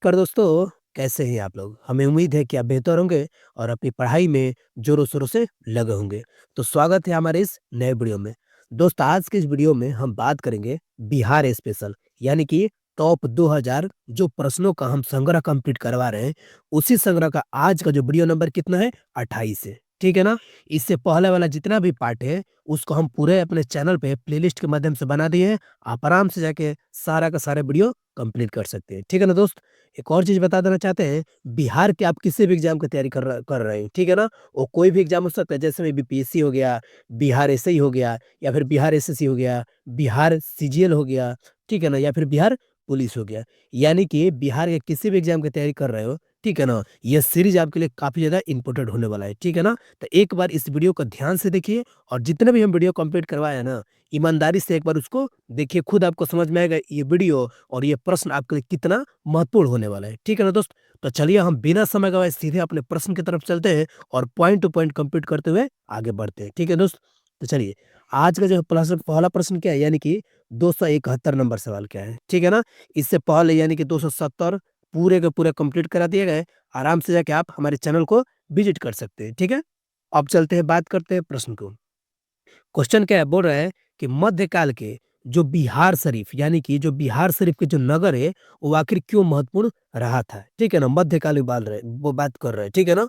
कर दोस्तों, कैसे हैं आप लोग? हमें उम्मीद है कि आप बेहतर होंगे और अपनी पढ़ाई में ज़ोरों-शोरों से लगे होंगे। तो स्वागत है हमारे इस नए वीडियो में। दोस्त आज के इस वीडियो में हम बात करेंगे बिहार स्पेशल यानी कि टॉप 2000 जो प्रश्नों का हम संग्रह कंप्लीट करवा रहे हैं, उसी संग्रह का आज का जो वीडियो नंबर कितना है? 28 है। ठीक है ना? इससे पहले वाला जितना भी पार्ट है, उसको हम पूरे अपने चैनल पे प्लेलिस्ट के माध्यम से बना दिए हैं। आप आराम से जाके सारा का सारा वीडियो कंप्लीट कर सकते हैं। ठीक है ना दोस्त? एक और चीज़ बता देना चाहते हैं, बिहार के आप किसी भी एग्ज़ाम की तैयारी कर रहे हैं, ठीक है ना? वो कोई भी एग्ज़ाम हो सकता है, जैसे में बीपीएससी हो गया, बिहार एसआई हो गया या फिर बिहार एसएससी हो गया, बिहार सीजीएल हो गया, ठीक है ना? या फिर बिहार पुलिस हो गया। यानी कि बिहार के किसी भी एग्ज़ाम की तैयारी कर रहे हो, ठीक है ना? ये सीरीज़ आपके लिए काफ़ी ज़्यादा इम्पोर्टेंट होने वाला है, ठीक है ना? तो एक बार इस वीडियो को ध्यान से देखिए और जितने भी हम वीडियो कंप्लीट करवाए हैं ना, ईमानदारी से एक बार उसको देखिए, खुद आपको समझ में आएगा ये वीडियो और ये प्रश्न आपके लिए कितना महत्वपूर्ण होने वाला है। ठीक है ना दोस्त? तो चलिए हम बिना समय गवाए सीधे अपने प्रश्न की तरफ चलते हैं और पॉइंट टू पॉइंट कंप्लीट करते हुए आगे बढ़ते हैं। ठीक है दोस्त? तो चलिए, आज का जो प्रश्न पहला प्रश्न क्या है यानी कि 271 नंबर सवाल क्या है? ठीक है ना? इससे पहले यानी कि 270 पूरे के पूरे कंप्लीट करा दिए गए। आराम से जाके आप हमारे चैनल को विज़िट कर सकते हैं। ठीक है? अब चलते हैं, बात करते हैं प्रश्न को। क्वेश्चन क्या है? बोल रहा है कि मध्यकाल के जो बिहार शरीफ यानी कि जो बिहार शरीफ के जो नगर है, वो आखिर क्यों महत्वपूर्ण रहा था? ठीक है ना? मध्यकाल वो बात कर रहे हैं, ठीक है ना?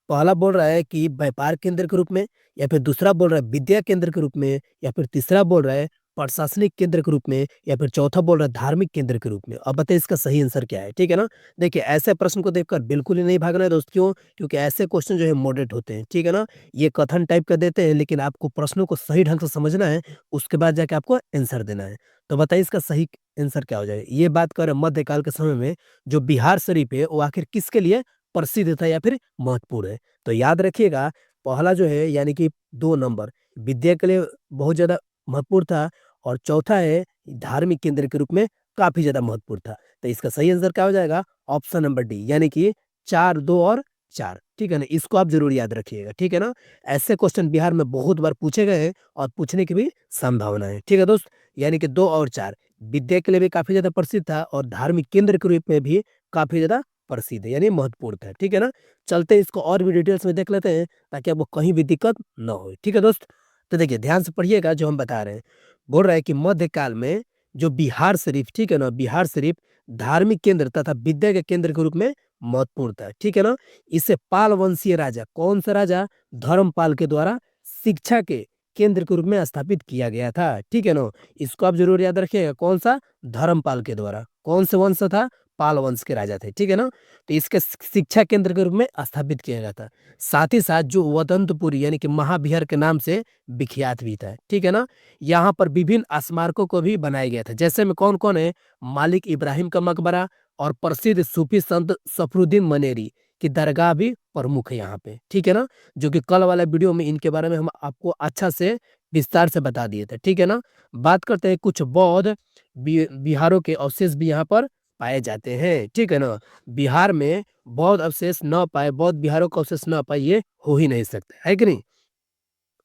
पहला बोल रहा है कि व्यापार केंद्र के रूप में, या फिर दूसरा बोल रहा है विद्या केंद्र के रूप में, या फिर तीसरा बोल रहा है प्रशासनिक केंद्र के रूप में, या फिर चौथा बोल रहा है धार्मिक केंद्र के रूप में। अब बताइए इसका सही आंसर क्या है? ठीक है ना? देखिए, ऐसे प्रश्न को देखकर बिल्कुल ही नहीं भागना है दोस्त। क्यों? क्योंकि ऐसे क्वेश्चन जो है मॉडरेट होते हैं, ठीक है ना? ये कथन टाइप का देते हैं, लेकिन आपको प्रश्नों को सही ढंग से समझना है, उसके बाद जाके आपको आंसर देना है। तो बताइए इसका सही आंसर क्या हो जाएगा? ये बात कर रहे हैं मध्यकाल के समय में जो बिहार शरीफ है, वो आखिर किसके लिए प्रसिद्ध था या फिर महत्वपूर्ण है? तो याद रखिएगा, पहला जो है यानी कि 2 नंबर विद्या के लिए बहुत ज़्यादा महत्वपूर्ण था और चौथा है धार्मिक केंद्र के रूप में काफ़ी ज़्यादा महत्वपूर्ण था। तो इसका सही आंसर क्या हो जाएगा? ऑप्शन नंबर डी यानी कि 4, 2 और 4। ठीक है ना? इसको आप ज़रूर याद रखिएगा, ठीक है ना? ऐसे क्वेश्चन बिहार में बहुत बार पूछे गए हैं और पूछने की भी संभावना है। ठीक है दोस्त? यानी कि 2 और 4 विद्या के लिए भी काफ़ी ज़्यादा प्रसिद्ध था और धार्मिक केंद्र के रूप में भी काफ़ी ज़्यादा प्रसिद्ध है, यानी महत्वपूर्ण था। ठीक है ना? चलते हैं, इसको और भी डिटेल्स में देख लेते हैं ताकि आपको कहीं भी दिक्कत ना हो। ठीक है दोस्त? तो देखिए, ध्यान से पढ़िएगा जो हम बता रहे हैं। बोल रहा है कि मध्यकाल में जो बिहार शरीफ, ठीक है ना? बिहार शरीफ धार्मिक केंद्र तथा विद्या के केंद्र के रूप में महत्वपूर्ण था। ठीक है ना? इसे पाल वंशीय राजा, कौन सा राजा? धर्मपाल के द्वारा शिक्षा के केंद्र के रूप में स्थापित किया गया था। ठीक है ना? इसको आप ज़रूर याद रखिएगा, कौन-सा? धर्मपाल के द्वारा। कौन से वंश था? पाल वंश के राजा थे। ठीक है ना? तो इसके शिक्षा केंद्र के रूप में स्थापित किया गया था। साथ ही साथ जो वदंतपुरी यानी कि महाविहार के नाम से विख्यात भी था। ठीक है ना? यहाँ पर विभिन्न स्मारकों को भी बनाया गया था। जैसे में कौन-कौन है? मालिक इब्राहिम का मकबरा और प्रसिद्ध सूफी संत सफरुद्दीन मनेरी की दरगाह भी प्रमुख है यहाँ पे। ठीक है ना? जो कि कल वाला वीडियो में इनके बारे में हम आपको अच्छा से विस्तार से बता दिए थे। ठीक है ना? बात करते हैं, कुछ बौद्ध विहारों के अवशेष भी यहाँ पर पाए जाते हैं। ठीक है ना? बिहार में बौद्ध अवशेष न पाए, बौद्ध विहारों का अवशेष न पाए, ये हो ही नहीं सकता है कि नहीं?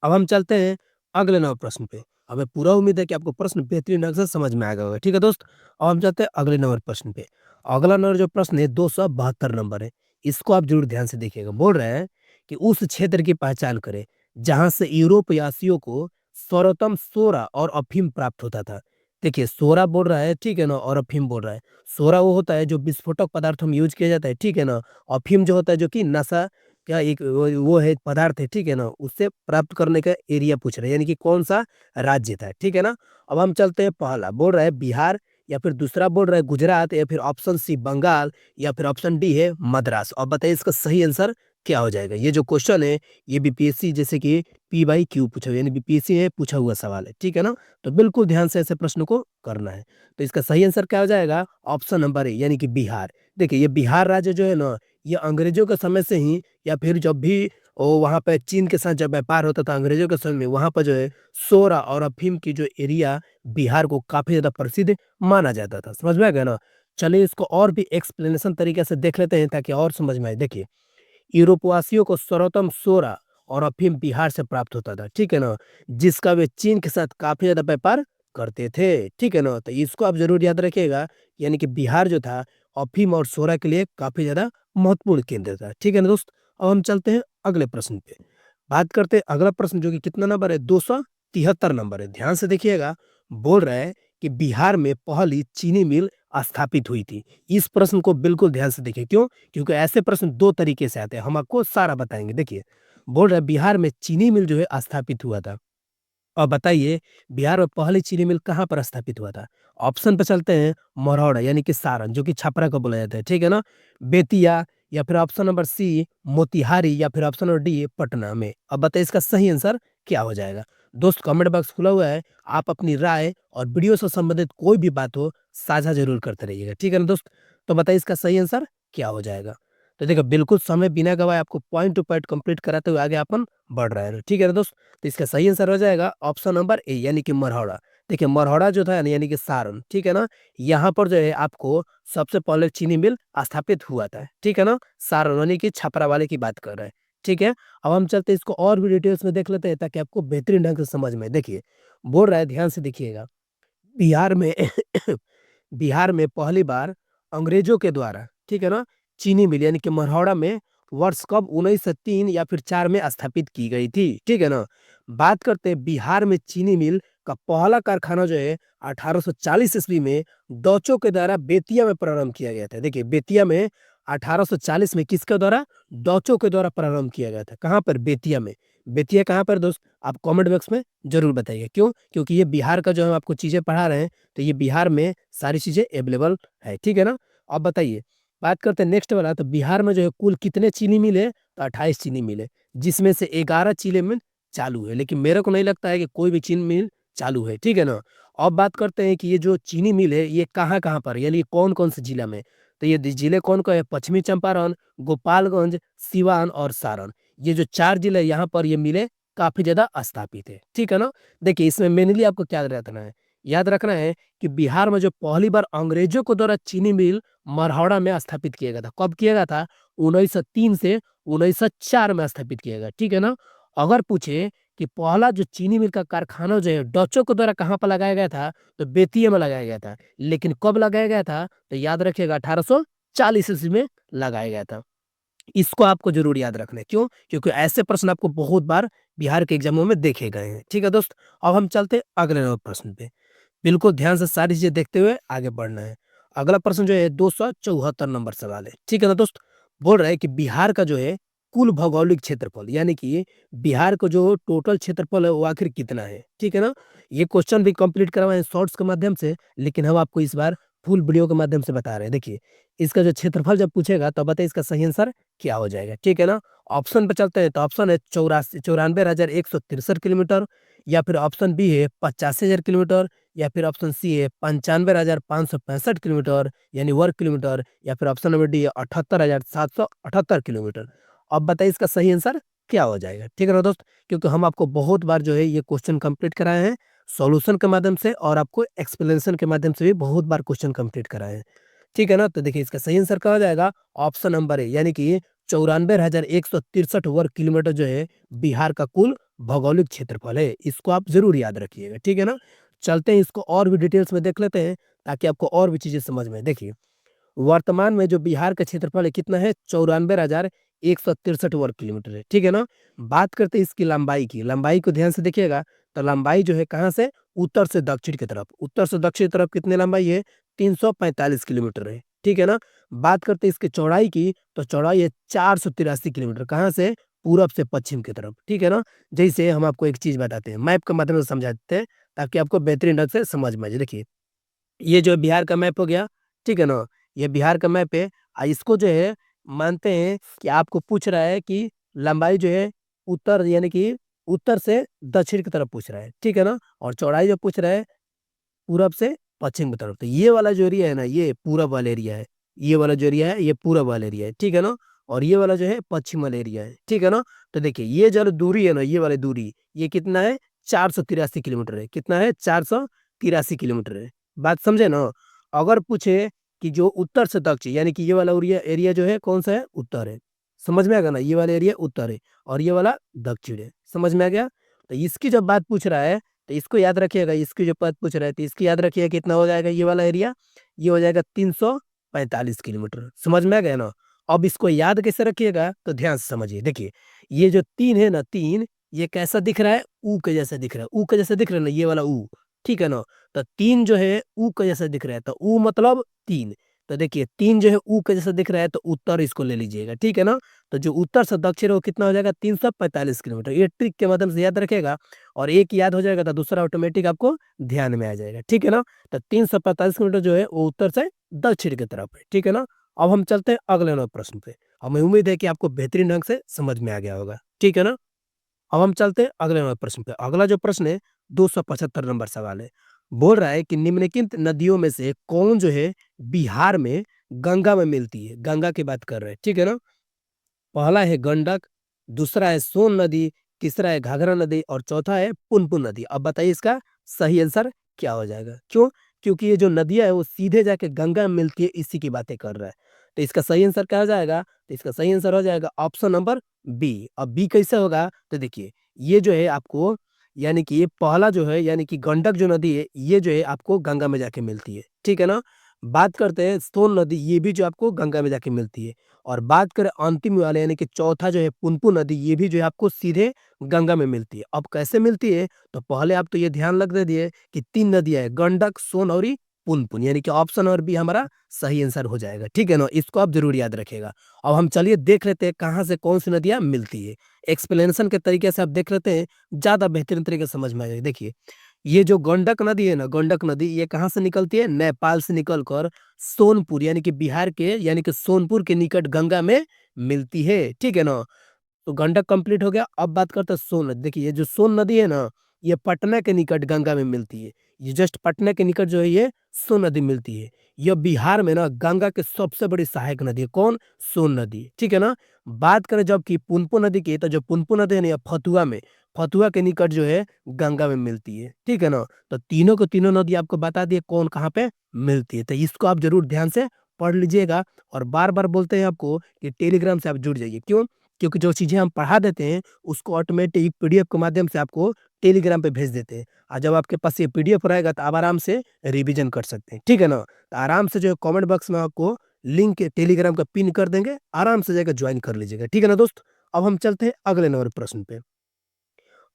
अब हम चलते हैं अगले नंबर प्रश्न पे। हमें पूरा उम्मीद है कि आपको प्रश्न बेहतरीन ढंग से समझ में आ गया होगा। ठीक है दोस्त? अब हम चलते हैं अगले नंबर प्रश्न पे। अगला नंबर जो प्रश्न है 272 नंबर है। इसको आप ज़रूर ध्यान से देखिएगा। बोल रहे हैं कि उस क्षेत्र की पहचान करें जहाँ से यूरोपयासियों को सर्वोत्तम सोरा और अफ़ीम प्राप्त होता था। देखिए, सोरा बोल रहा है, ठीक है ना? और अफ़ीम बोल रहा है। सोरा वो होता है जो विस्फोटक पदार्थों में यूज़ किया जाता है, ठीक है ना? अफ़ीम जो होता है जो कि नशा क्या एक वो है, पदार्थ है, ठीक है ना? उससे प्राप्त करने का एरिया पूछ रहे हैं, यानी कि कौन-सा राज्य था, ठीक है ना? अब हम चलते हैं, पहला बोल रहा है बिहार, या फिर दूसरा बोल रहा है गुजरात, या फिर ऑप्शन सी बंगाल, या फिर ऑप्शन डी है मद्रास। अब बताइए इसका सही आंसर क्या हो जाएगा? ये जो क्वेश्चन है, ये बीपीएससी जैसे कि पी/क्यू पूछा हुआ, यानी बीपीएससी में पूछा हुआ सवाल है, ठीक है ना? तो बिल्कुल ध्यान से ऐसे प्रश्नों को करना है। तो इसका सही आंसर क्या हो जाएगा? ऑप्शन नंबर ए यानी कि बिहार। देखिए, ये बिहार राज्य जो है ना, ये अंग्रेजों के समय से ही, या फिर जब भी वो वहाँ पे चीन के साथ जब व्यापार होता था अंग्रेजों के समय में, वहाँ पर जो है सोरा और अफ़ीम की जो एरिया बिहार को काफ़ी ज़्यादा प्रसिद्ध माना जाता था। समझ में आ गया ना? चलिए इसको और भी एक्सप्लेनेशन तरीके से देख लेते हैं ताकि और समझ में आए। देखिए, यूरोपवासियों को सर्वोत्तम सोरा और अफ़ीम बिहार से प्राप्त होता था, ठीक है ना? जिसका वे चीन के साथ काफ़ी ज़्यादा व्यापार करते थे, ठीक है ना? तो इसको आप ज़रूर याद रखिएगा, यानी कि बिहार जो था अफीम और शोरा के लिए काफ़ी ज़्यादा महत्वपूर्ण केंद्र था। ठीक है ना दोस्त? अब हम चलते हैं अगले प्रश्न पे। बात करते हैं अगला प्रश्न जो कि कितना नंबर है 273 नंबर है। ध्यान से देखिएगा, बोल रहा है कि बिहार में पहली चीनी मिल स्थापित हुई थी। इस प्रश्न को बिल्कुल ध्यान से देखिए, क्यों? क्योंकि ऐसे प्रश्न 2 तरीके से आते हैं, हम आपको सारा बताएँगे। देखिए, बोल रहा है बिहार में चीनी मिल जो है स्थापित हुआ था। अब बताइए, बिहार में पहली चीनी मिल कहाँ पर स्थापित हुआ था? ऑप्शन पे चलते हैं, मरौड़ा यानी कि सारण जो कि छपरा को बोला जाता है, ठीक है ना? बेतिया या फिर ऑप्शन नंबर सी मोतिहारी या फिर ऑप्शन नंबर डी पटना में। अब बताइए इसका सही आंसर क्या हो जाएगा? दोस्त कमेंट बॉक्स खुला हुआ है, आप अपनी राय और वीडियो से संबंधित कोई भी बात हो साझा ज़रूर करते रहिएगा, ठीक है ना दोस्त? तो बताइए इसका सही आंसर क्या हो जाएगा? तो देखिए बिल्कुल समय बिना गवाए आपको पॉइंट टू पॉइंट कंप्लीट कराते हुए आगे अपन बढ़ रहे हैं, ठीक है ना दोस्त? तो इसका सही आंसर हो जाएगा ऑप्शन नंबर ए यानी कि मरौड़ा। देखिए मरौड़ा जो था यानी कि सारण, ठीक है ना? यहाँ पर जो है आपको सबसे पहले चीनी मिल स्थापित हुआ था, ठीक है ना? सारण यानी कि छपरा वाले की बात कर रहे हैं, ठीक है? अब हम चलते हैं इसको और भी डिटेल्स में देख लेते हैं ताकि आपको बेहतरीन ढंग से समझ में आए। देखिए, बोल रहा है ध्यान से देखिएगा, बिहार में बिहार में पहली बार अंग्रेजों के द्वारा, ठीक है ना? चीनी मिल यानी कि मरहौड़ा में वर्ष कब 1903 या फिर 4 में स्थापित की गई थी, ठीक है ना? बात करते हैं बिहार में चीनी मिल का पहला कारखाना जो है 1840 ईस्वी में डचों के द्वारा बेतिया में प्रारंभ किया गया था। देखिए बेतिया में 1840 में किसके द्वारा? डचों के द्वारा प्रारंभ किया गया था। कहाँ पर? बेतिया में। बेतिया कहाँ पर दोस्त? आप कमेंट बॉक्स में ज़रूर बताइए। क्यों? क्योंकि ये बिहार का जो हम आपको चीज़ें पढ़ा रहे हैं, तो ये बिहार में सारी चीज़ें अवेलेबल है, ठीक है ना? अब बताइए, बात करते हैं नेक्स्ट वाला, तो बिहार में जो है कुल कितने चीनी मिल है? तो 28 चीनी मिल है, जिसमें से 11 चीनी मिल चालू है, लेकिन मेरे को नहीं लगता है कि कोई भी चीनी मिल चालू है, ठीक है ना? अब बात करते हैं कि ये जो चीनी मिल है, ये कहाँ-कहाँ पर यानी कौन-कौन से जिला में? तो ये जिले कौन-कौन है? पश्चिमी चंपारण, गोपालगंज, सिवान और सारण। ये जो 4 जिले यहाँ पर ये मिलें काफ़ी ज़्यादा स्थापित है, ठीक है ना? देखिए इसमें मेनली आपको क्या रखना है, याद रखना है कि बिहार में जो पहली बार अंग्रेजों के द्वारा चीनी मिल मरहौड़ा में स्थापित किया गया था, कब किया गया था? 1903 से 1904 में स्थापित किया गया, ठीक है ना? अगर पूछे कि पहला जो चीनी मिल का कारखाना जो है डचों के द्वारा कहाँ पर लगाया गया था? तो बेतिया में लगाया गया था, लेकिन कब लगाया गया था? तो याद रखिएगा 1840 ईस्वी में लगाया गया था। इसको आपको ज़रूर याद रखना है, क्यों? क्योंकि ऐसे प्रश्न आपको बहुत बार बिहार के एग्ज़ामों में देखे गए हैं, ठीक है दोस्त? अब हम चलते हैं अगले प्रश्न पे। बिल्कुल ध्यान से सारी चीज़ें देखते हुए आगे बढ़ना है। अगला प्रश्न जो है 274 नंबर सवाल है, ठीक है ना दोस्त? बोल रहा है कि बिहार का जो है कुल भौगोलिक क्षेत्रफल यानी कि बिहार का जो टोटल क्षेत्रफल है वो आखिर कितना है, ठीक है ना? ये क्वेश्चन भी कंप्लीट करवाए हैं शॉर्ट्स के माध्यम से, लेकिन हम आपको इस बार फुल वीडियो के माध्यम से बता रहे हैं। देखिए, इसका जो क्षेत्रफल जब पूछेगा तो बताइए इसका सही आंसर क्या हो जाएगा, ठीक है ना? ऑप्शन पे चलते हैं, तो ऑप्शन है 94,163 किलोमीटर या फिर ऑप्शन बी है 85,000 किलोमीटर या फिर ऑप्शन सी है 95,565 किलोमीटर यानी वर्ग किलोमीटर या फिर ऑप्शन नंबर डी है 78,778 किलोमीटर। अब बताइए इसका सही आंसर क्या हो जाएगा, ठीक है ना दोस्त? क्योंकि हम आपको बहुत बार जो है ये क्वेश्चन कंप्लीट कराए हैं सॉल्यूशन के माध्यम से और आपको एक्सप्लेनेशन के माध्यम से भी बहुत बार क्वेश्चन कंप्लीट कराए हैं, ठीक है ना? तो देखिए इसका सही आंसर क्या हो जाएगा? ऑप्शन नंबर ए यानी कि 94,163 वर्ग किलोमीटर जो है बिहार का कुल भौगोलिक क्षेत्रफल है। इसको आप ज़रूर याद रखिएगा, ठीक है ना? चलते हैं इसको और भी डिटेल्स में देख लेते हैं ताकि आपको और भी चीज़ें समझ में आए। देखिए, वर्तमान में जो बिहार का क्षेत्रफल है कितना है? 94,163 वर्ग किलोमीटर है, ठीक है ना? बात करते हैं इसकी लंबाई की, लंबाई को ध्यान से देखिएगा, तो लंबाई जो है कहाँ से? उत्तर से दक्षिण की तरफ, उत्तर से दक्षिण तरफ कितनी लंबाई है? 345 किलोमीटर है, ठीक है ना? बात करते हैं इसकी चौड़ाई की, तो चौड़ाई है 483 किलोमीटर, कहाँ से? पूरब से पश्चिम की तरफ, ठीक है ना? जैसे हम आपको एक चीज़ बताते हैं, मैप के माध्यम से समझाते हैं ताकि आपको बेहतरीन ढंग से समझ में आ जाए। देखिए, ये जो बिहार का मैप हो गया, ठीक है ना? ये बिहार का मैप है। इसको जो है मानते हैं कि आपको पूछ रहा है कि लंबाई जो है उत्तर यानी कि उत्तर से दक्षिण की तरफ पूछ रहा है, ठीक है ना? और चौड़ाई जो पूछ रहा है पूरब से पश्चिम की तरफ। तो ये वाला जो एरिया है ना, ये पूरब वाला एरिया है। ये वाला जो एरिया है, ये पूरब वाला एरिया है, ठीक है ना? और ये वाला जो है पश्चिम वाला एरिया है, ठीक है ना? तो देखिए ये जो दूरी है ना, ये वाली दूरी, ये कितना है? 483 किलोमीटर है। कितना है? 483 किलोमीटर है। बात समझे ना? अगर पूछे कि जो उत्तर से दक्षिण यानी कि ये वाला एरिया एरिया जो है कौन सा है? उत्तर है। समझ में आ गया ना? ये वाला एरिया उत्तर है और ये वाला दक्षिण है। समझ में आ गया? तो इसकी जब बात पूछ रहा है तो इसको याद रखिएगा, इसकी जो पद पूछ रहे थे इसकी याद रखिएगा कितना हो जाएगा ये वाला एरिया? ये हो जाएगा 345 किलोमीटर। समझ में आ गया ना? अब इसको याद कैसे रखिएगा तो ध्यान से समझिए। देखिए, ये जो 3 है ना 3 ये कैसा दिख रहा है? ऊ के जैसा दिख रहा है। ऊ के जैसा दिख रहा है ना ये वाला ऊ, ठीक है ना? तो 3 जो है ऊ के जैसा दिख रहा है, तो ऊ मतलब 3। तो देखिए 3 जो है ऊ के जैसा दिख रहा है तो उत्तर इसको ले लीजिएगा, ठीक है ना? तो जो उत्तर से दक्षिण है वो कितना हो जाएगा? 345 किलोमीटर। ये ट्रिक के माध्यम से याद रखिएगा और एक याद हो जाएगा तो दूसरा ऑटोमेटिक आपको ध्यान में आ जाएगा, ठीक है ना? तो 345 किलोमीटर जो है वो उत्तर से दक्षिण की तरफ है, ठीक है ना? अब हम चलते हैं अगले नंबर प्रश्न पे। हमें उम्मीद है कि आपको बेहतरीन ढंग से समझ में आ गया होगा, ठीक है ना? अब हम चलते हैं अगले नंबर प्रश्न पे। अगला जो प्रश्न है 275 नंबर सवाल है। बोल रहा है कि निम्नलिखित नदियों में से कौन जो है बिहार में गंगा में मिलती है? गंगा की बात कर रहे हैं, ठीक है ना? पहला है गंडक, दूसरा है सोन नदी, तीसरा है घाघरा नदी और चौथा है पुनपुन नदी। अब बताइए इसका सही आंसर क्या हो जाएगा? क्यों? क्योंकि ये जो नदियाँ है वो सीधे जाके गंगा में मिलती है, इसी की बातें कर रहा है। तो इसका सही आंसर क्या हो जाएगा? तो इसका सही आंसर हो जाएगा ऑप्शन नंबर बी। अब बी कैसे होगा? तो देखिए, ये जो है आपको यानी कि ये पहला जो है यानी कि गंडक जो नदी है, ये जो है आपको गंगा में जाके मिलती है, ठीक है ना? बात करते हैं सोन नदी, ये भी जो आपको गंगा में जाके मिलती है। और बात करें अंतिम वाले यानी कि चौथा जो है पुनपुन नदी, ये भी जो है आपको सीधे गंगा में मिलती है। अब कैसे मिलती है? तो पहले आप तो ये ध्यान रख दे दिए कि 3 नदियाँ हैं, गंडक, सोन और ये पुनपुन, यानी कि ऑप्शन और बी हमारा सही आंसर हो जाएगा, ठीक है ना? इसको आप ज़रूर याद रखिएगा। अब हम चलिए देख लेते हैं कहाँ से कौन-सी नदियाँ मिलती है। एक्सप्लेनेशन के तरीके से आप देख लेते हैं, ज़्यादा बेहतरीन तरीके से समझ में आ जाएगा। देखिए, ये जो गंडक नदी है ना, गंडक नदी ये कहाँ से निकलती है? नेपाल से निकलकर सोनपुर यानी कि बिहार के यानी कि सोनपुर के निकट गंगा में मिलती है, ठीक है ना? तो गंडक कंप्लीट हो गया। अब बात करते हैं सोन नदी। देखिए, ये जो सोन नदी है ना, ये पटना के निकट गंगा में मिलती है। ये जस्ट पटना के निकट जो है ये सोन नदी मिलती है। यह बिहार में ना गंगा के सबसे बड़ी सहायक नदी है। कौन? सोन नदी, ठीक है ना? बात करें जबकि पुनपुन नदी की, तो जो पुनपुन नदी है ना, ये फतुहा के निकट जो है गंगा में मिलती है, ठीक है ना? तो तीनों को तीनों नदी आपको बता दिए कौन कहाँ पे मिलती है। तो इसको आप ज़रूर ध्यान से पढ़ लीजिएगा और बार-बार बोलते हैं आपको कि टेलीग्राम से आप जुड़ जाइए। क्यों? क्योंकि जो चीज़ें हम पढ़ा देते हैं, उसको ऑटोमेटिक पीडीएफ के माध्यम से आपको टेलीग्राम पे भेज देते हैं। और जब आपके पास ये पीडीएफ रहेगा तो आप आराम से रिवीजन कर सकते हैं, ठीक है ना? तो आराम से जो है कमेंट बॉक्स में आपको लिंक टेलीग्राम का पिन कर देंगे, आराम से जाकर ज्वाइन कर लीजिएगा, ठीक है ना दोस्त? अब हम चलते हैं अगले नंबर प्रश्न पे।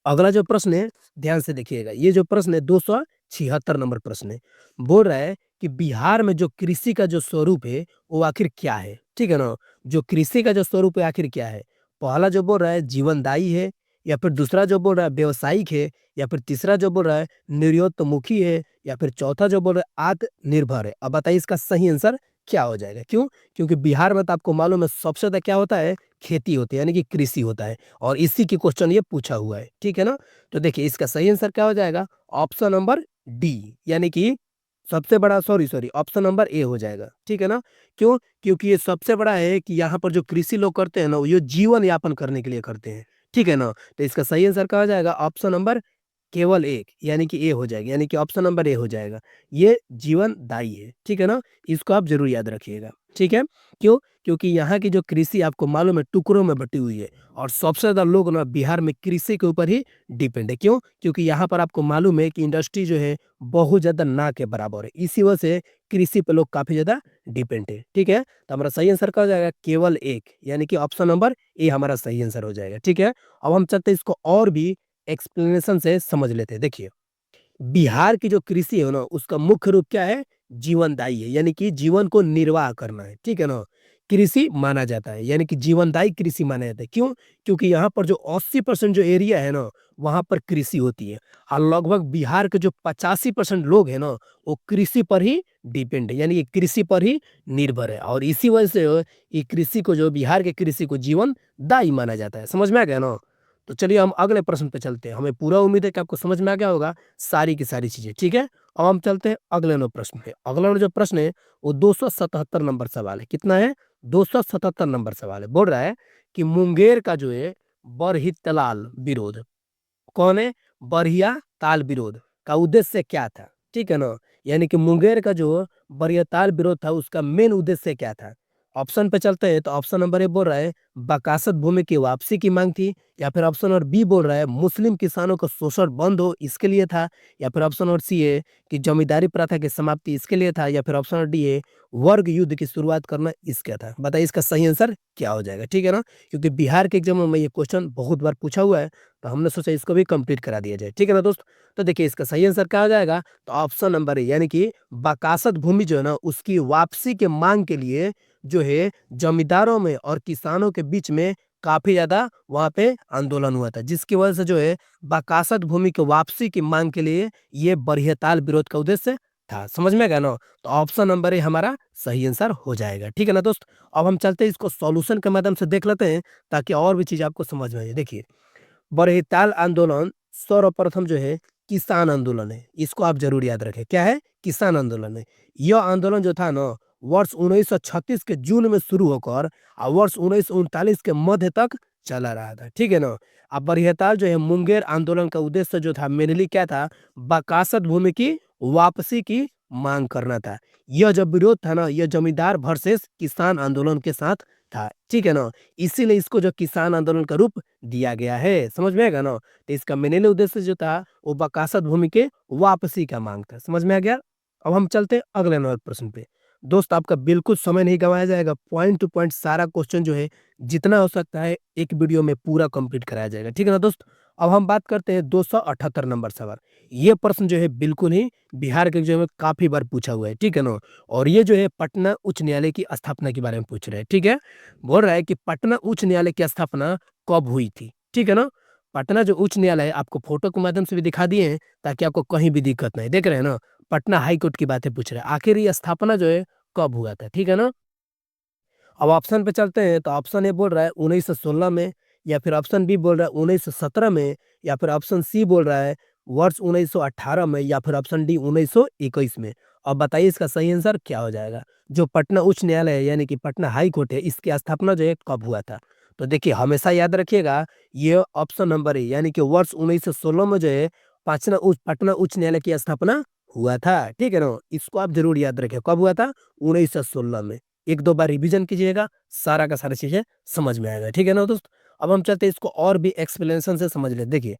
अगला जो प्रश्न है, ध्यान से देखिएगा। ये जो प्रश्न है 276 नंबर प्रश्न है। बोल रहा है कि बिहार में जो कृषि का जो स्वरूप है, वो आखिर क्या है? ठीक है ना? जो कृषि का जो स्वरूप है आखिर क्या है? पहला जो बोल रहा है जीवनदायी है, या फिर दूसरा जो बोल रहा है व्यावसायिक है, या फिर तीसरा जो बोल रहा है निर्यातोन्मुखी है, या फिर चौथा जो बोल रहा है आत्मनिर्भर है। अब बताइए इसका सही आंसर क्या हो जाएगा? क्यों? क्योंकि बिहार में तो आपको मालूम है सबसे ज़्यादा क्या होता है? खेती होती है, यानी कि कृषि होता है। और इसी की क्वेश्चन ये पूछा हुआ है, ठीक है ना? तो देखिए इसका सही आंसर क्या हो जाएगा? ऑप्शन नंबर डी, यानी कि सबसे बड़ा सॉरी ऑप्शन नंबर ए हो जाएगा, ठीक है ना? क्यों? क्योंकि ये सबसे बड़ा है कि यहाँ पर जो कृषि लोग करते हैं ना, ये जीवन यापन करने के लिए करते हैं, ठीक है ना? तो इसका सही आंसर क्या हो जाएगा? ऑप्शन नंबर केवल 1 यानी कि ए हो जाएगा, यानी कि ऑप्शन नंबर ए हो जाएगा। ये जीवनदायी है, ठीक है ना? इसको आप ज़रूर याद रखिएगा, ठीक है? क्यों? क्योंकि यहाँ की जो कृषि आपको मालूम है टुकड़ों में बटी हुई है और सबसे ज़्यादा लोग ना बिहार में कृषि के ऊपर ही डिपेंड है। क्यों? क्योंकि यहाँ पर आपको मालूम है कि इंडस्ट्री जो है बहुत ज़्यादा ना के बराबर है। इसी वजह से कृषि पे लोग काफ़ी ज़्यादा डिपेंड है, ठीक है? तो हमारा सही आंसर क्या हो जाएगा? केवल 1 यानी कि ऑप्शन नंबर ए हमारा सही आंसर हो जाएगा, ठीक है? अब हम चलते हैं इसको और भी एक्सप्लेनेशन से समझ लेते हैं। देखिए, बिहार की जो कृषि है ना, उसका मुख्य रूप क्या है? जीवनदायी है, यानी कि जीवन को निर्वाह करना है, ठीक है ना? कृषि माना जाता है, यानी कि जीवनदायी कृषि माना जाता है। क्यों? क्योंकि यहाँ पर जो 80% जो एरिया है ना, वहाँ पर कृषि होती है और लगभग बिहार के जो 85% लोग हैं ना, वो कृषि पर ही डिपेंड है, यानी कि कृषि पर ही निर्भर है और इसी वजह से ये कृषि को जो बिहार के कृषि को जीवनदायी माना जाता है। समझ में आ गया ना? तो चलिए हम अगले प्रश्न पे चलते हैं। हमें पूरा उम्मीद है कि आपको समझ में आ गया होगा सारी की सारी चीज़ें, ठीक है? अब हम चलते हैं अगले नो प्रश्न पे। अगला जो प्रश्न है वो 277 नंबर सवाल है। कितना है? 277 नंबर सवाल है। बोल रहा है कि मुंगेर का जो है बरही तलाल विरोध कौन है? बरहिया ताल विरोध का उद्देश्य क्या था? ठीक है ना? यानी कि मुंगेर का जो बरहिया ताल विरोध था उसका मेन उद्देश्य क्या था? ऑप्शन पे चलते हैं तो ऑप्शन नंबर ए बोल रहा है बकासत भूमि की वापसी की मांग थी, या फिर ऑप्शन नंबर बी बोल रहा है मुस्लिम किसानों का शोषण बंद हो इसके लिए था, या फिर ऑप्शन नंबर सी है कि जमींदारी प्रथा की समाप्ति इसके लिए था, या फिर ऑप्शन नंबर डी है वर्ग युद्ध की शुरुआत करना इसका था। बताइए इसका सही आंसर क्या हो जाएगा, ठीक है ना? क्योंकि बिहार के एग्जाम में ये क्वेश्चन बहुत बार पूछा हुआ है, तो हमने सोचा इसको भी कंप्लीट करा दिया जाए, ठीक है ना दोस्त? तो देखिए इसका सही आंसर क्या हो जाएगा, तो ऑप्शन नंबर ए यानी कि बकासत भूमि जो है ना उसकी वापसी के मांग के लिए जो है जमींदारों में और किसानों के बीच में काफी ज्यादा वहां पे आंदोलन हुआ था, जिसकी वजह से जो है बकासत भूमि की वापसी की मांग के लिए ये बरहियताल विरोध का उद्देश्य था। समझ में गया ना? तो ऑप्शन नंबर ए हमारा सही आंसर हो जाएगा, ठीक है ना दोस्त? अब हम चलते हैं इसको सॉल्यूशन के माध्यम से देख लेते हैं, ताकि और भी चीज आपको समझ में आए। देखिए बरहिताल आंदोलन सर्वप्रथम जो है किसान आंदोलन है, इसको आप जरूर याद रखें। क्या है? किसान आंदोलन है। यह आंदोलन जो था ना वर्ष 1936 के जून में शुरू होकर और वर्ष 1939 के मध्य तक चला रहा था, ठीक है ना? अब बरहियताल जो है मुंगेर आंदोलन का उद्देश्य जो था मेनली क्या था, बकासत भूमि की वापसी की मांग करना था। यह जो विरोध था ना यह जमींदार वर्सेस किसान आंदोलन के साथ था, ठीक है ना? इसीलिए इसको जो किसान आंदोलन का रूप दिया गया है। समझ में आएगा ना? तो इसका मेनली उद्देश्य जो था वो बकासत भूमि के वापसी का मांग था। समझ में आ गया? अब हम चलते हैं अगले नंबर प्रश्न पे। दोस्त आपका बिल्कुल समय नहीं गंवाया जाएगा, पॉइंट टू पॉइंट सारा क्वेश्चन जो है जितना हो सकता है एक वीडियो में पूरा कंप्लीट कराया जाएगा, ठीक है ना दोस्त? अब हम बात करते हैं 278 नंबर सवाल। ये प्रश्न जो है बिल्कुल ही बिहार के एग्जाम में काफी बार पूछा हुआ है, ठीक है ना? और ये जो है पटना उच्च न्यायालय की स्थापना के बारे में पूछ रहे हैं, ठीक है? बोल रहा है कि पटना उच्च न्यायालय की स्थापना कब हुई थी, ठीक है ना? पटना जो उच्च न्यायालय है आपको फोटो के माध्यम से भी दिखा दिए हैं, ताकि आपको कहीं भी दिक्कत नहीं। देख रहे हैं ना? पटना हाई कोर्ट की बातें पूछ रहे हैं। आखिर ये स्थापना जो है कब हुआ था, ठीक है ना? अब ऑप्शन पे चलते हैं तो ऑप्शन ए बोल रहा है 1916 में, या फिर ऑप्शन बी बोल रहा है 1917 में, या फिर ऑप्शन सी बोल रहा है वर्ष 1918 में, या फिर ऑप्शन डी 1921 में। अब बताइए इसका सही आंसर क्या हो जाएगा? जो पटना उच्च न्यायालय है यानी कि पटना हाई कोर्ट है इसकी स्थापना जो है कब हुआ था? तो देखिए हमेशा याद रखिएगा ये ऑप्शन नंबर ए यानी कि वर्ष 1916 में जो है पटना उच्च न्यायालय की स्थापना हुआ था, ठीक है ना? इसको आप जरूर याद रखें कब हुआ था, 1916 में। एक दो बार रिवीजन कीजिएगा, सारा का सारा चीजें समझ में आएगा, ठीक है ना दोस्त? अब हम चलते हैं इसको और भी एक्सप्लेनेशन से समझ ले। देखिए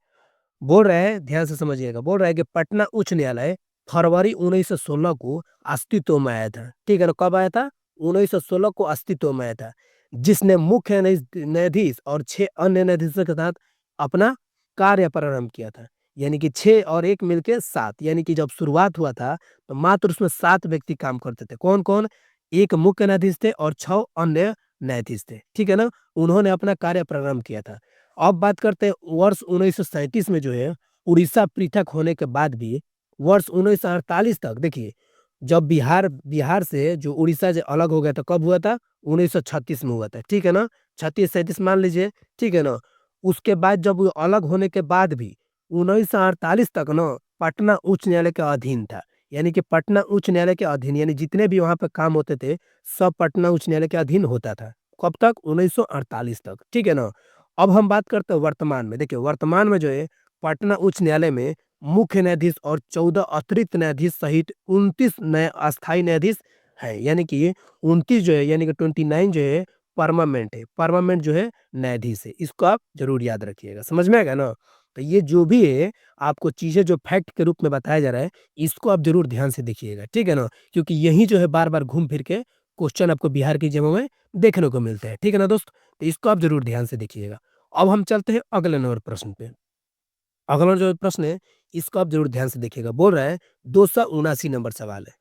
बोल रहा है, ध्यान से समझिएगा, बोल रहा है कि पटना उच्च न्यायालय फरवरी 1916 को अस्तित्व में आया था, ठीक है ना? कब आया था? 1916 को अस्तित्व में आया था, जिसने मुख्य न्यायाधीश और 6 अन्य न्यायाधीशों के साथ अपना कार्य प्रारंभ किया था। यानी कि 6 और 1 मिलके 7, यानी कि जब शुरुआत हुआ था तो मात्र उसमें 7 व्यक्ति काम करते थे। कौन-कौन? एक मुख्य न्यायाधीश थे और 6 अन्य न्यायाधीश थे, ठीक है ना? उन्होंने अपना कार्य प्रारंभ किया था। अब बात करते हैं वर्ष 1937 में जो है उड़ीसा पृथक होने के बाद भी वर्ष 1948 तक देखिए जब बिहार बिहार से जो उड़ीसा जो अलग हो गया था कब हुआ था? 1936 में हुआ था, ठीक है ना? 36-37 मान लीजिए, ठीक है ना? उसके बाद जब वो अलग होने के बाद भी 1948 तक ना पटना उच्च न्यायालय के अधीन था। यानी कि पटना उच्च न्यायालय के अधीन यानी जितने भी वहाँ पे काम होते थे सब पटना उच्च न्यायालय के अधीन होता था। कब तक? 1948 तक, ठीक है ना? अब हम बात करते हैं वर्तमान में। देखिए वर्तमान में जो है पटना उच्च न्यायालय में मुख्य न्यायाधीश और 14 अतिरिक्त न्यायाधीश सहित 29 नए अस्थायी न्यायाधीश हैं। यानी कि 29 जो है यानी कि 29 जो है परमानेंट है, परमानेंट जो है न्यायाधीश है। इसको आप जरूर याद रखिएगा, समझ में आएगा ना? तो ये जो भी है आपको चीजें जो फैक्ट के रूप में बताया जा रहा है इसको आप जरूर ध्यान से देखिएगा, ठीक है ना? क्योंकि यही जो है बार बार घूम फिर के क्वेश्चन आपको बिहार की एग्जामों में देखने को मिलते हैं, ठीक है ना दोस्त? तो इसको आप जरूर ध्यान से देखिएगा। अब हम चलते हैं अगले नंबर प्रश्न पे। अगला जो प्रश्न है इसको आप जरूर ध्यान से देखिएगा। बोल रहा है 279 नंबर सवाल है।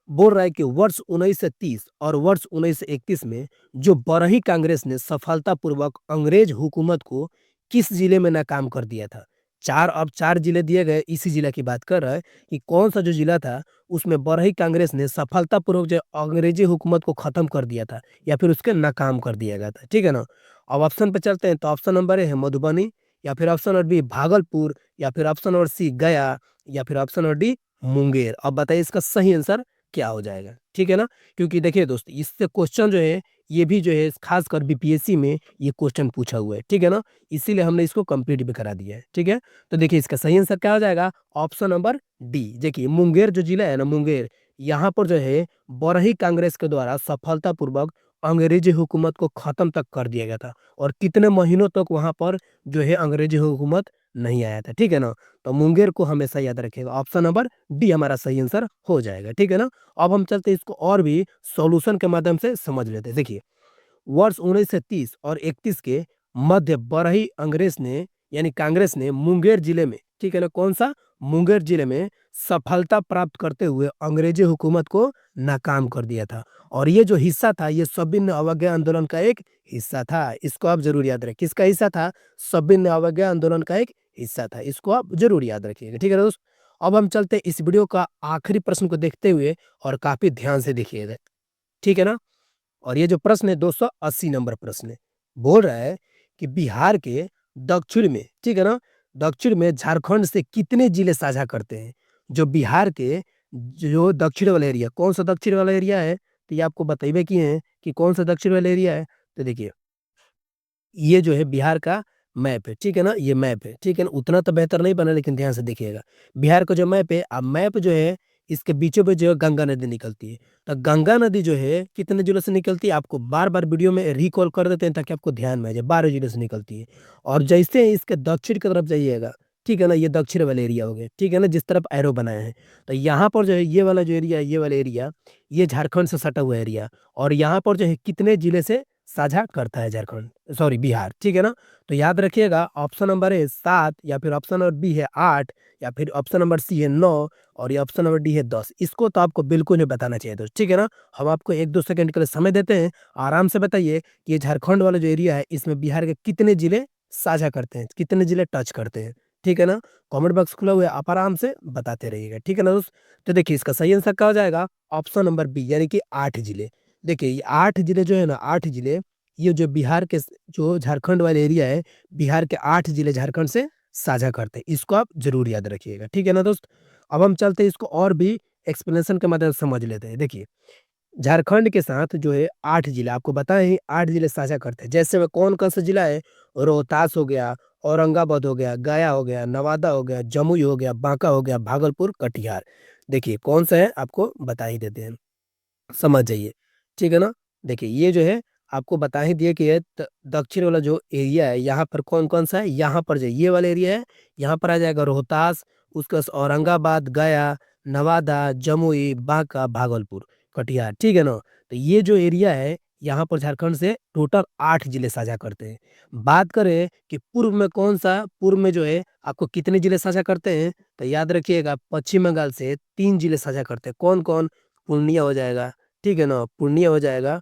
बोल रहा है कि वर्ष 1930 और वर्ष 1931 में जो बरही कांग्रेस ने सफलतापूर्वक अंग्रेज हुकूमत को किस जिले में नाकाम कर दिया था? चार अब 4 जिले दिए गए, इसी जिला की बात कर रहा है कि कौन सा जो जिला था उसमें बरही कांग्रेस ने सफलतापूर्वक जो अंग्रेजी हुकूमत को खत्म कर दिया था या फिर उसके नाकाम कर दिया गया था, ठीक है ना? अब ऑप्शन पे चलते हैं तो ऑप्शन नंबर ए है मधुबनी, या फिर ऑप्शन नंबर बी भागलपुर, या फिर ऑप्शन नंबर सी गया, या फिर ऑप्शन नंबर डी मुंगेर। अब बताइए इसका सही आंसर क्या हो जाएगा, ठीक है ना? क्योंकि देखिए दोस्त इससे क्वेश्चन जो है ये भी जो है खासकर बीपीएससी में ये क्वेश्चन पूछा हुआ है, ठीक है ना? इसीलिए हमने इसको कंप्लीट भी करा दिया है, ठीक है? तो देखिए इसका सही आंसर क्या हो जाएगा? Option number D. देखिए मुंगेर जो जिला है ना मुंगेर, यहाँ पर जो है बरही कांग्रेस के द्वारा सफलतापूर्वक अंग्रेजी हुकूमत को ख़त्म तक कर दिया गया था और कितने महीनों तक वहाँ पर जो है अंग्रेजी हुकूमत नहीं आया था, ठीक है ना? तो मुंगेर को हमेशा याद रखिएगा, ऑप्शन नंबर डी हमारा सही आंसर हो जाएगा, ठीक है ना? अब हम चलते हैं इसको और भी सॉल्यूशन के माध्यम से समझ लेते हैं। देखिए, वर्ष 1930 और 31 के मध्य बरही कांग्रेस ने मुंगेर जिले में, ठीक है ना, कौन-सा? मुंगेर जिले में सफलता प्राप्त करते हुए अंग्रेजी हुकूमत को नाकाम कर दिया था और ये जो हिस्सा था, ये सविनय अवज्ञा आंदोलन का एक हिस्सा था। इसको आप ज़रूर याद रखें। किसका हिस्सा था? सविनय अवज्ञा आंदोलन का एक हिस्सा था। इसको आप ज़रूर याद रखिएगा, ठीक है ना दोस्त? अब हम चलते हैं इस वीडियो का आखिरी प्रश्न को देखते हुए और काफ़ी ध्यान से देखिएगा, ठीक है ना? और ये जो प्रश्न है 280 नंबर प्रश्न है। बोल रहा है कि बिहार के दक्षिण में, ठीक है ना? दक्षिण में झारखंड से कितने जिले साझा करते हैं? जो बिहार के जो दक्षिण वाला एरिया, कौन-सा दक्षिण वाला एरिया है? तो ये आपको बतइबे किए हैं कि कौन-सा दक्षिण वाला एरिया है। तो देखिए, ये जो है बिहार का मैप है, ठीक है ना? ये मैप है, ठीक है ना? उतना तो बेहतर नहीं बना लेकिन ध्यान से देखिएगा। बिहार का जो मैप है, अब मैप जो है इसके बीचों-बीच जो है गंगा नदी निकलती है। तो गंगा नदी जो है कितने जिलों से निकलती है? आपको बार-बार वीडियो में रिकॉल कर देते हैं ताकि आपको ध्यान में आ जाए, 12 जिलों से निकलती है। और जैसे ही इसके दक्षिण की तरफ जाइएगा, ठीक है ना? ये दक्षिण वाला एरिया हो गया, ठीक है ना? जिस तरफ एरो बनाए हैं। तो यहाँ पर जो है ये वाला जो एरिया है, ये वाला एरिया, ये झारखंड से सटा हुआ एरिया और यहाँ पर जो है कितने जिले से साझा करता है झारखंड, सॉरी बिहार, ठीक है ना? तो याद रखिएगा, ऑप्शन नंबर है 7 या फिर ऑप्शन नंबर बी है 8 या फिर ऑप्शन नंबर सी है 9 और ये ऑप्शन नंबर डी है 10। इसको तो आपको बिल्कुल नहीं बताना चाहिए दोस्त, ठीक है ना? हम आपको 1-2 सेकंड के लिए समय देते हैं, आराम से बताइए कि ये झारखंड वाला जो एरिया है इसमें बिहार के कितने जिले साझा करते हैं, कितने जिले टच करते हैं, ठीक है ना? कमेंट बॉक्स खुला हुआ है, आप आराम से बताते रहिएगा, ठीक है ना दोस्त? तो देखिए इसका सही आंसर क्या हो जाएगा? ऑप्शन नंबर बी यानी कि 8 जिले। देखिए ये 8 जिले जो है ना, 8 जिले, ये जो बिहार के जो झारखंड वाला एरिया है, बिहार के 8 जिले झारखंड से साझा करते हैं। इसको आप ज़रूर याद रखिएगा, ठीक है ना दोस्त? अब हम चलते हैं इसको और भी एक्सप्लेनेशन के मदद से समझ लेते हैं। देखिए, झारखंड के साथ जो है 8 जिला आपको बताएँ ही 8 जिले साझा करते हैं। जैसे में कौन-कौन सा जिला है? रोहतास हो गया, औरंगाबाद हो गया, गया हो गया, नवादा हो गया, जमुई हो गया, बांका हो गया, भागलपुर, कटिहार। देखिए कौन-सा है आपको बता ही देते हैं। समझ जाइए, ठीक है ना? देखिए ये जो है आपको बता ही दिए कि ये दक्षिण वाला जो एरिया है यहाँ पर कौन-कौन सा है? यहाँ पर जो ये वाला एरिया है, यहाँ पर आ जाएगा रोहतास, उसके बाद औरंगाबाद, गया, नवादा, जमुई, बांका, भागलपुर, कटिहार, ठीक है ना? तो ये जो एरिया है यहाँ पर झारखंड से टोटल 8 जिले साझा करते हैं। बात करें कि पूर्व में कौन-सा, पूर्व में जो है आपको कितने जिले साझा करते हैं? तो याद रखिएगा पश्चिम बंगाल से 3 जिले साझा करते हैं। कौन-कौन? पूर्णिया हो जाएगा, ठीक है ना? पूर्णिया हो जाएगा,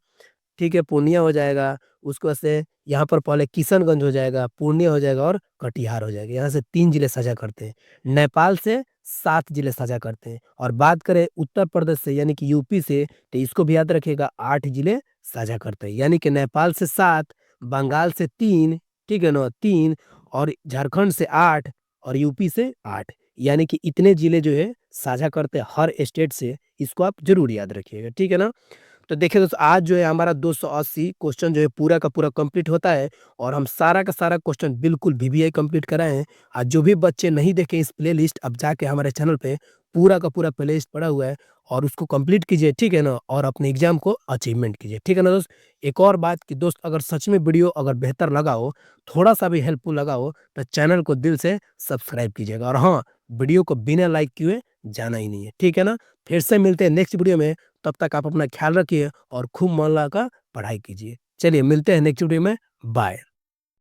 ठीक है, पूर्णिया हो जाएगा, उसके बाद से यहाँ पर पहले किशनगंज हो जाएगा, पूर्णिया हो जाएगा और कटिहार हो जाएगा। यहाँ से 3 जिले साझा करते हैं। नेपाल से 7 जिले साझा करते हैं और बात करें उत्तर प्रदेश से यानी कि यूपी से, तो इसको भी याद रखिएगा 8 जिले साझा करते हैं। यानी कि नेपाल से 7, बंगाल से 3, ठीक है ना? 3 और झारखंड से 8 और यूपी से 8, यानी कि इतने जिले जो है साझा करते हैं हर स्टेट से। इसको आप ज़रूर याद रखिएगा, ठीक है ना? तो देखिए दोस्तों आज जो है हमारा 280 क्वेश्चन जो है पूरा का पूरा कंप्लीट होता है और हम सारा का सारा क्वेश्चन बिल्कुल वीवीआई कंप्लीट कराए हैं। आज जो भी बच्चे नहीं देखे इस प्लेलिस्ट, अब जाके हमारे चैनल पे पूरा का पूरा प्लेलिस्ट पड़ा हुआ है और उसको कंप्लीट कीजिए, ठीक है ना? और अपने एग्जाम को अचीवमेंट कीजिए, ठीक है ना दोस्त? एक और बात कि दोस्त अगर सच में वीडियो अगर बेहतर लगा हो, थोड़ा-सा भी हेल्पफुल लगा हो, तो चैनल को दिल से सब्सक्राइब कीजिएगा और हाँ, वीडियो को बिना लाइक किए जाना ही नहीं है, ठीक है ना? फिर से मिलते हैं नेक्स्ट वीडियो में, तब तक आप अपना ख्याल रखिए और खूब मन लगा कर पढ़ाई कीजिए। चलिए मिलते हैं नेक्स्ट वीडियो में, बाय।